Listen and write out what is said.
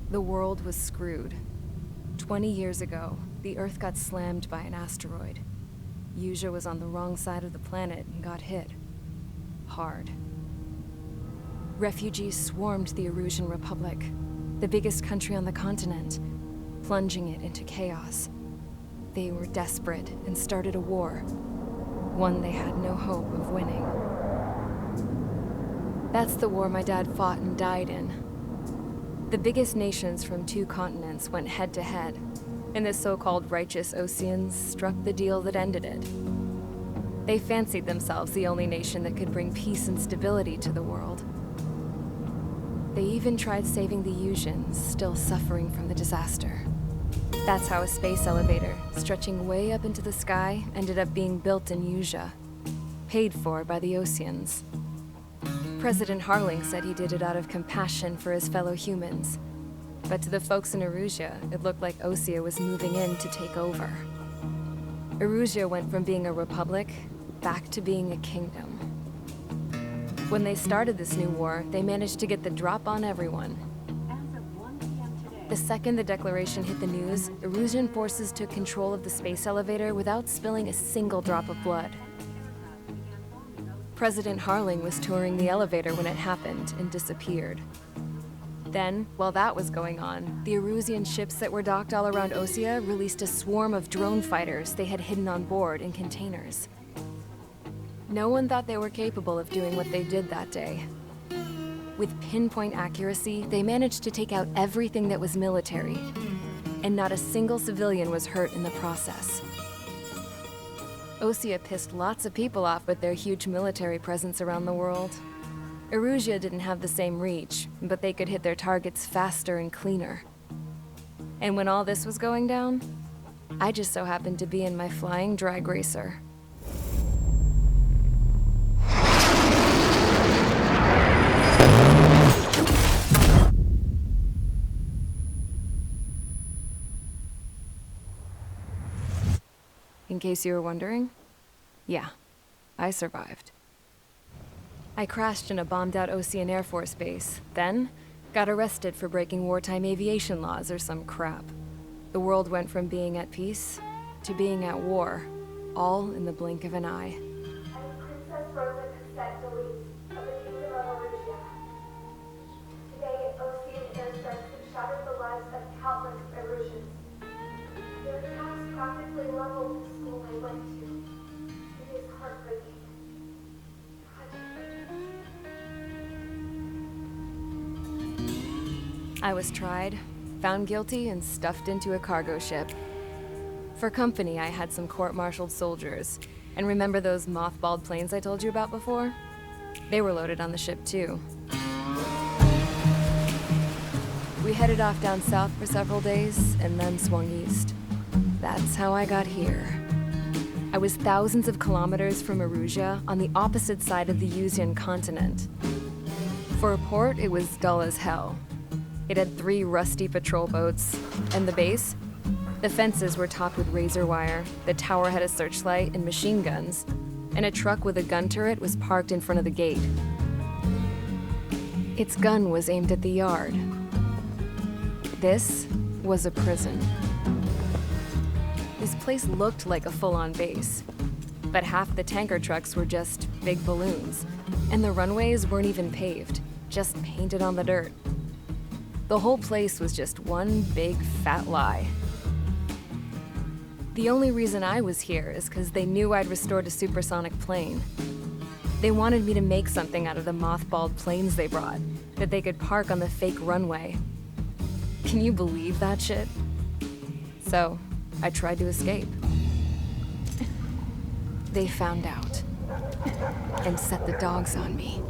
The world was screwed. 20 years ago, the Earth got slammed by an asteroid. Usha was on the wrong side of the planet and got hit. Hard. Refugees swarmed the Erusian Republic, the biggest country on the continent, plunging it into chaos. They were desperate and started a war, one they had no hope of winning. That's the war my dad fought and died in. The biggest nations from 2 continents went head-to-head, and the so-called righteous Oseans struck the deal that ended it. They fancied themselves the only nation that could bring peace and stability to the world. They even tried saving the Usians, still suffering from the disaster. That's how a space elevator, stretching way up into the sky, ended up being built in Usha, paid for by the Oseans. President Harling said he did it out of compassion for his fellow humans. But to the folks in Erusia, it looked like Osea was moving in to take over. Erusia went from being a republic back to being a kingdom. When they started this new war, they managed to get the drop on everyone. The second the declaration hit the news, Erusian forces took control of the space elevator without spilling a single drop of blood. President Harling was touring the elevator when it happened and disappeared. Then, while that was going on, the Erusian ships that were docked all around Osea released a swarm of drone fighters they had hidden on board in containers. No one thought they were capable of doing what they did that day. With pinpoint accuracy, they managed to take out everything that was military, and not a single civilian was hurt in the process. Osea pissed lots of people off with their huge military presence around the world. Erusia didn't have the same reach, but they could hit their targets faster and cleaner. And when all this was going down, I just so happened to be in my flying drag racer. In case you were wondering, yeah, I survived. I crashed in a bombed-out Osean Air Force base, then got arrested for breaking wartime aviation laws or some crap. The world went from being at peace to being at war, all in the blink of an eye. Princess Rosa Cassette Delete of the Kingdom of Erusia. Today, Osean airstrikes have shattered the lives of countless Erusians. Their attacks practically leveled the school I went to. It is heartbreaking. I was tried, found guilty, and stuffed into a cargo ship. For company, I had some court-martialed soldiers. And remember those mothballed planes I told you about before? They were loaded on the ship too. We headed off down south for several days, and then swung east. That's how I got here. I was thousands of kilometers from Erusia, on the opposite side of the Usian continent. For a port, it was dull as hell. It had 3 rusty patrol boats, and the base? The fences were topped with razor wire, the tower had a searchlight and machine guns, and a truck with a gun turret was parked in front of the gate. Its gun was aimed at the yard. This was a prison. This place looked like a full-on base, but half the tanker trucks were just big balloons, and the runways weren't even paved, just painted on the dirt. The whole place was just one big fat lie. The only reason I was here is because they knew I'd restored a supersonic plane. They wanted me to make something out of the mothballed planes they brought, that they could park on the fake runway. Can you believe that shit? So, I tried to escape. They found out, and set the dogs on me.